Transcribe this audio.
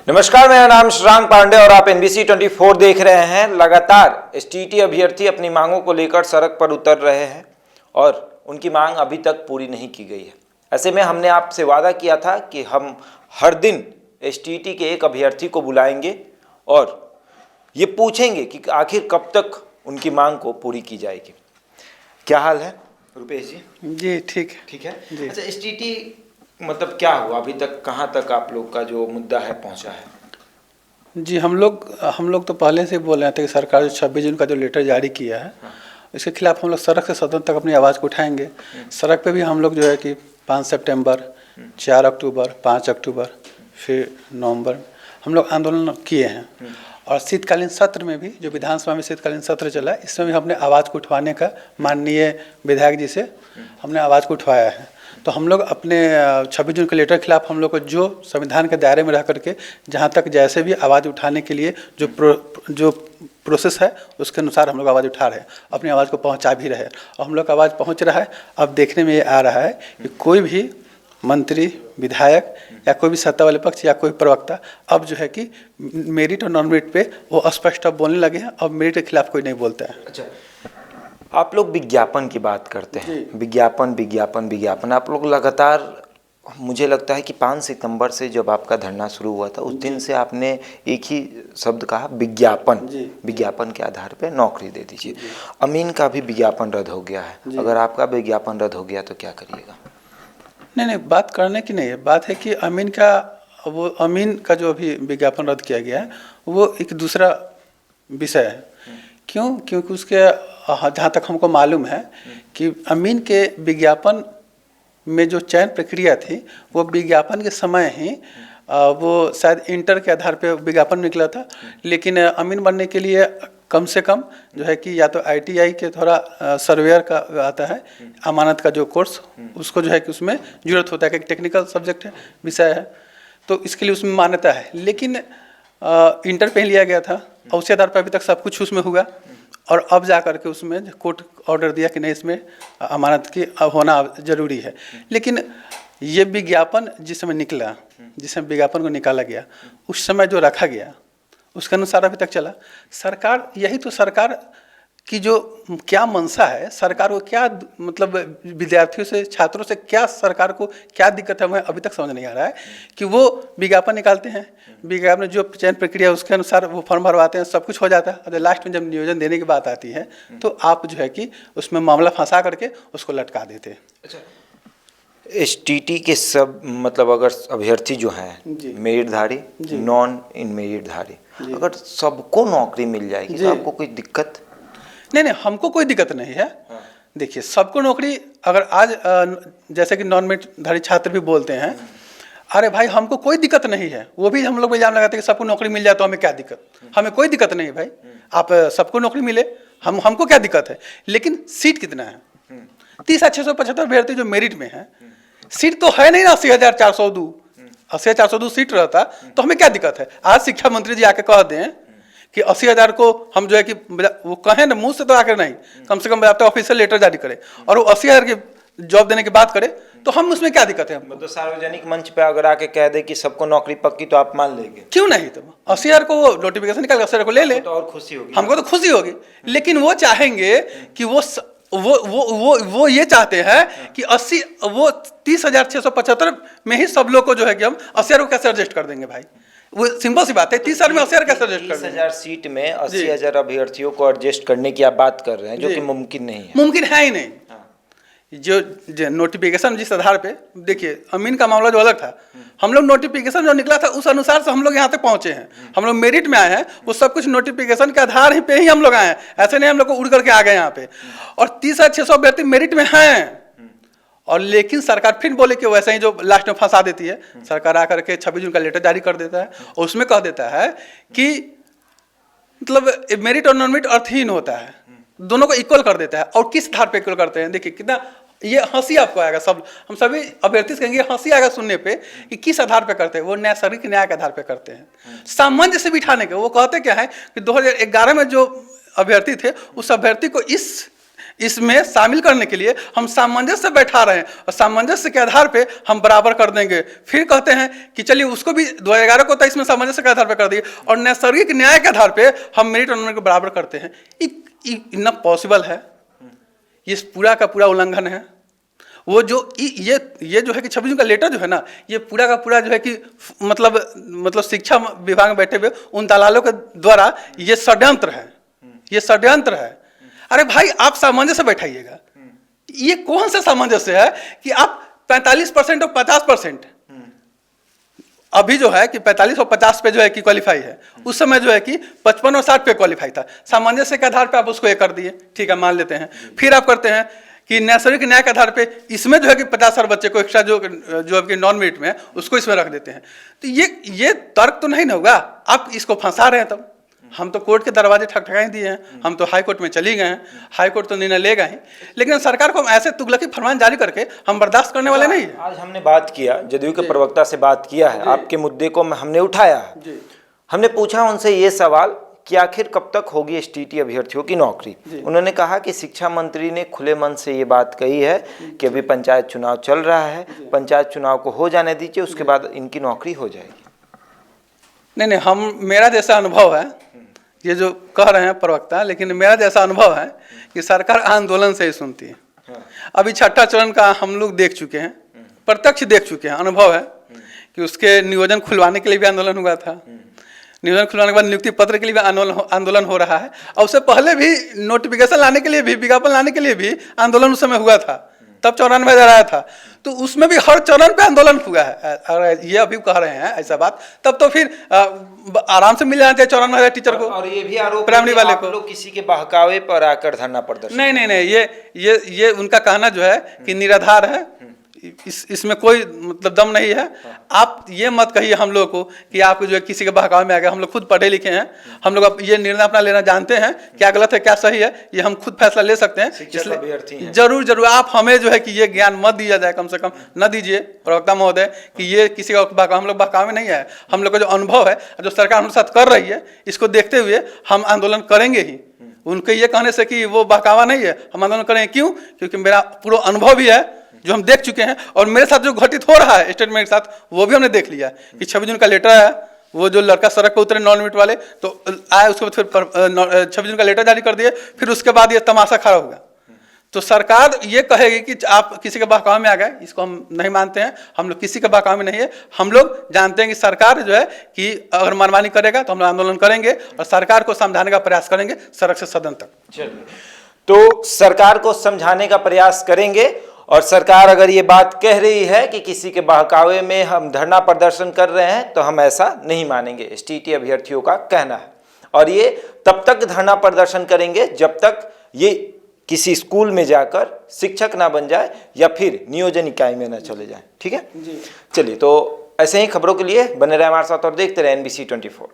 नमस्कार, मेरा नाम श्रांग पांडे और आप NBC 24 देख रहे हैं। लगातार STT अभ्यर्थी अपनी मांगों को लेकर सड़क पर उतर रहे हैं और उनकी मांग अभी तक पूरी नहीं की गई है। ऐसे में हमने आपसे वादा किया था कि हम हर दिन STT के एक अभ्यर्थी को बुलाएंगे और ये पूछेंगे कि आखिर कब तक उनकी मांग को पूरी की जाएगी। क्या हाल है रुपेश जी? जी ठीक है जी। अच्छा, STT मतलब क्या हुआ अभी तक, कहाँ तक आप लोग का जो मुद्दा है पहुँचा है? जी, हम लोग तो पहले से बोल रहे थे कि सरकार जो 26 जून का जो लेटर जारी किया है इसके खिलाफ हम लोग सड़क से सदन तक अपनी आवाज़ को उठाएंगे। सड़क पे भी हम लोग जो है कि 5 सितंबर, 4 अक्टूबर, 5 अक्टूबर, फिर नवंबर हम लोग आंदोलन किए हैं। और शीतकालीन सत्र में भी, जो विधानसभा में शीतकालीन सत्र चला, इसमें भी हमने आवाज़ को उठवाने का माननीय विधायक जी से हमने आवाज़ को उठवाया है। तो हम लोग अपने 26 जून के लेटर के खिलाफ हम लोग को जो संविधान के दायरे में रह करके जहाँ तक जैसे भी आवाज़ उठाने के लिए जो प्रोसेस है उसके अनुसार हम लोग आवाज़ उठा रहे हैं, अपनी आवाज़ को पहुँचा भी रहे हैं और हम लोग का आवाज़ पहुँच रहा है। अब देखने में ये आ रहा है कि कोई भी मंत्री, विधायक या कोई भी सत्ता वाले पक्ष या कोई प्रवक्ता अब जो है कि मेरिट और नॉन मेरिट पे वो स्पष्ट अब बोलने लगे हैं। अब मेरिट के खिलाफ कोई नहीं बोलता है। अच्छा, आप लोग विज्ञापन की बात करते हैं, विज्ञापन विज्ञापन विज्ञापन। आप लोग लगातार, मुझे लगता है कि 5 सितंबर से जब आपका धरना शुरू हुआ था उस दिन से आपने एक ही शब्द कहा, विज्ञापन। विज्ञापन के आधार पे नौकरी दे दीजिए। अमीन का भी विज्ञापन रद्द हो गया है, अगर आपका विज्ञापन रद्द हो गया तो क्या करिएगा? नहीं, बात करने की नहीं है, बात है कि अमीन का जो अभी विज्ञापन रद्द किया गया है वो एक दूसरा विषय है। क्योंकि उसके जहाँ तक हमको मालूम है कि अमीन के विज्ञापन में जो चयन प्रक्रिया थी वो विज्ञापन के समय ही वो शायद इंटर के आधार पे विज्ञापन निकला था, लेकिन अमीन बनने के लिए कम से कम जो है कि या तो ITI के थोड़ा सर्वेयर का आता है, अमानत का जो कोर्स, उसको जो है कि उसमें जरूरत होता है कि टेक्निकल सब्जेक्ट है, विषय है, तो इसके लिए उसमें मान्यता है। लेकिन इंटर पे ही लिया गया था और उसी आधार पर अभी तक सब कुछ उसमें हुआ और अब जा करके उसमें कोर्ट ऑर्डर दिया कि नहीं, इसमें अमानत की होना जरूरी है। लेकिन ये विज्ञापन जिस समय निकला, जिस समय विज्ञापन को निकाला गया, उस समय जो रखा गया उसके अनुसार अभी तक चला। सरकार, यही तो सरकार की जो क्या मंशा है, सरकार को क्या मतलब विद्यार्थियों से, छात्रों से क्या, सरकार को क्या दिक्कत है, हमें अभी तक समझ नहीं आ रहा है कि वो विज्ञापन निकालते हैं, विज्ञापन में जो चयन प्रक्रिया उसके अनुसार वो फॉर्म भरवाते हैं, सब कुछ हो जाता है, और लास्ट में जब नियोजन देने की बात आती है तो आप जो है कि उसमें मामला फंसा करके उसको लटका देते हैं। अच्छा, STT के सब मतलब अगर अभ्यर्थी जो हैं मेरिटधारी, नॉन इन मेरिटधारी, अगर सबको नौकरी मिल जाएगी तो आपको कोई दिक्कत? नहीं, हमको कोई दिक्कत नहीं है। देखिए, सबको नौकरी, अगर आज जैसे कि नॉन मेरिटधारी छात्र भी बोलते हैं, अरे भाई हमको कोई दिक्कत नहीं है, वो भी हम लोग इल्जाम लगाते हैं कि सबको नौकरी मिल जाए तो हमें क्या दिक्कत, हमें कोई दिक्कत नहीं है भाई, आप सबको नौकरी मिले, हमको क्या दिक्कत है। लेकिन सीट कितना है? 30,675 अभ्यर्थी जो मेरिट में है, सीट तो है नहीं ना 80,402। 80,402 सीट रहता तो हमें क्या दिक्कत है। आज शिक्षा मंत्री जी आके कह दें कि 80,000 को हम जो है कि वो कहें ना, मुंह से तो आकर नहीं, कम से कम ऑफिशियल लेटर जारी करे और वो 80,000 की जॉब देने की बात करे तो हम उसमें क्या दिक्कत है। मतलब सार्वजनिक मंच पे अगर आके कह दे कि सबको नौकरी पक्की तो आप मान लेंगे? क्यों नहीं, तो 80,000 को वो नोटिफिकेशन निकाल 80,000 को ले ले तो और खुशी होगी, हमको तो खुशी होगी। लेकिन वो चाहेंगे कि वो ये चाहते हैं कि 30,675 में ही सब लोग को जो है कि हम 80,000 को कैसे एडजस्ट कर देंगे भाई। वो सिंपल सी बात है, 30,000 में 80,000 कैसे एडजस्ट कर देंगे? 30,000 सीट में 80,000 अभ्यर्थियों को एडजस्ट करने की आप बात कर रहे हैं, जो कि मुमकिन नहीं है। मुमकिन है ही नहीं। जो नोटिफिकेशन जिस आधार पे, देखिए अमीन का मामला जो अलग था, हम लोग नोटिफिकेशन जो निकला था उस अनुसार से हम लोग यहाँ तक पहुँचे हैं, हम लोग मेरिट में आए हैं, वो सब कुछ नोटिफिकेशन के आधार पे ही हम लोग आए हैं, ऐसे नहीं हम लोग को उड़ करके आ गए यहाँ पे। और 30,600 अभ्यर्थी मेरिट में हैं और लेकिन सरकार फिर बोले कि वैसे ही जो लास्ट में फंसा देती है, सरकार आकर के 26 जून का लेटर जारी कर देता है और उसमें कह देता है कि मतलब मेरिट और नॉन मेरिट अर्थहीन होता है, दोनों को इक्वल कर देता है। और किस आधार पे इक्वल करते हैं? देखिए कितना ये हंसी आपको आएगा, सब हम सभी अभ्यर्थी से कहेंगे हंसी आएगा सुनने पे कि किस आधार पे करते हैं। वो नैसर्गिक न्याय के आधार पे करते हैं, सामान्य से बिठाने के। वो कहते क्या है कि 2011 में जो अभ्यर्थी थे उस अभ्यर्थी को इस इसमें शामिल करने के लिए हम सामंजस्य बैठा रहे हैं और सामंजस्य के आधार पे हम बराबर कर देंगे। फिर कहते हैं कि चलिए उसको भी 2011 को तो इसमें सामंजस्य के आधार पे कर दिए और नैसर्गिक न्याय के आधार पे हम मेरिट और को बराबर करते हैं। इतना पॉसिबल है? ये पूरा का पूरा उल्लंघन है। वो जो ये जो है कि 26 जून का लेटर जो है ना, ये पूरा का पूरा जो है कि मतलब शिक्षा विभाग में बैठे हुए उन दलालों के द्वारा ये षड्यंत्र है, ये षड्यंत्र है। अरे भाई आप सामंजस्य बैठाइएगा। ये कौन सा सामंजस्य है कि आप 45% और 50%, अभी जो है कि 45 और 50 पे जो है कि क्वालिफाई है, उस समय जो है कि 55 और 60 पे क्वालिफाई था। सामंजस्य के आधार पे आप उसको ये कर दिए, ठीक है मान लेते हैं। फिर आप करते हैं कि नैसर्गिक न्याय के आधार पे इसमें जो है कि 50 और बच्चे को एक्स्ट्रा जो आपके नॉन मेरिट में है उसको इसमें रख देते हैं। तो ये तर्क तो नहीं ना होगा। आप इसको फंसा रहे हैं। तब हम तो कोर्ट के दरवाजे ठकठकाई दिए हैं, हम तो हाई कोर्ट में चली गए हैं, हाई कोर्ट तो निर्णय लेगा ही, लेकिन सरकार को हम ऐसे तुगलकी फरमान जारी करके हम बर्दाश्त करने वाले नहीं है। आज हमने बात किया, जदयू के प्रवक्ता से बात किया है, आपके मुद्दे को हमने उठाया है। हमने पूछा उनसे ये सवाल कि आखिर कब तक होगी एसटीटी अभ्यर्थियों की नौकरी। उन्होंने कहा कि शिक्षा मंत्री ने खुले मन से ये बात कही है कि अभी पंचायत चुनाव चल रहा है, पंचायत चुनाव को हो जाने दीजिए, उसके बाद इनकी नौकरी हो जाएगी। नहीं, मेरा जैसा अनुभव है, ये जो कह रहे हैं प्रवक्ता, लेकिन मेरा जैसा अनुभव है कि सरकार आंदोलन से ही सुनती है। अभी छठा चरण का हम लोग देख चुके हैं, प्रत्यक्ष देख चुके हैं। अनुभव है कि उसके नियोजन खुलवाने के लिए भी आंदोलन हुआ था, नियोजन खुलवाने के बाद नियुक्ति पत्र के लिए भी आंदोलन हो रहा है, और उससे पहले भी नोटिफिकेशन लाने के लिए भी, विज्ञापन लाने के लिए भी आंदोलन उस समय हुआ था। तब 94 आया था, तो उसमें भी हर चरण पे आंदोलन हुआ है। अगर ये अभी कह रहे हैं ऐसा बात, तब तो फिर आराम से मिल जाना चाहिए 94 टीचर को और ये भी आरोप प्राइमरी वाले को। लोग किसी के बहकावे पर आकर धरना प्रदर्शन। नहीं, ये उनका कहना जो है कि निराधार है, इसमें कोई मतलब दम नहीं है। आप ये मत कहिए हम लोग को कि आप जो है किसी के बहकावे में आ गए। हम लोग खुद पढ़े लिखे हैं, हम लोग ये निर्णय अपना लेना जानते हैं, क्या गलत है क्या सही है, ये हम खुद फैसला ले सकते हैं। इसलिए जरूर आप हमें जो है कि ये ज्ञान मत दिया जाए, कम से कम न दीजिए प्रवक्ता महोदय, कि ये किसी का बहकावा, हम लोग बहकावे में नहीं है। हम लोग का जो अनुभव है, जो सरकार हमारे साथ कर रही है, इसको देखते हुए हम आंदोलन करेंगे ही। उनके ये कहने से कि वो बहकावा नहीं है, हम आंदोलन करेंगे। क्यों? क्योंकि मेरा पूरा अनुभव भी है, जो हम देख चुके हैं, और मेरे साथ जो घटित हो रहा है स्टेट में के साथ, वो भी हमने देख लिया कि 26 जून का लेटर आया, वो जो लड़का सड़क पर उतरे नॉन मेरिट वाले, तो आए, उसके बाद फिर 26 जून का लेटर जारी कर दिए, फिर उसके बाद ये तमाशा खड़ा होगा। तो सरकार ये कहेगी कि आप किसी के बहकावे में आ गए, इसको हम नहीं मानते हैं। हम लोग किसी के बहकावे में नहीं है। हम लोग जानते हैं कि सरकार जो है कि अगर मनमानी करेगा तो हम लोग आंदोलन करेंगे और सरकार को समझाने का प्रयास करेंगे सड़क से सदन तक। चलिए, तो सरकार को समझाने का प्रयास करेंगे, और सरकार अगर ये बात कह रही है कि किसी के बहकावे में हम धरना प्रदर्शन कर रहे हैं, तो हम ऐसा नहीं मानेंगे, एसटीटी अभ्यर्थियों का कहना है। और ये तब तक धरना प्रदर्शन करेंगे जब तक ये किसी स्कूल में जाकर शिक्षक ना बन जाए या फिर नियोजन इकाई में ना चले जाए। ठीक है जी। चलिए, तो ऐसे ही खबरों के लिए बने रहे हमारे साथ और देखते रहे NBC 24।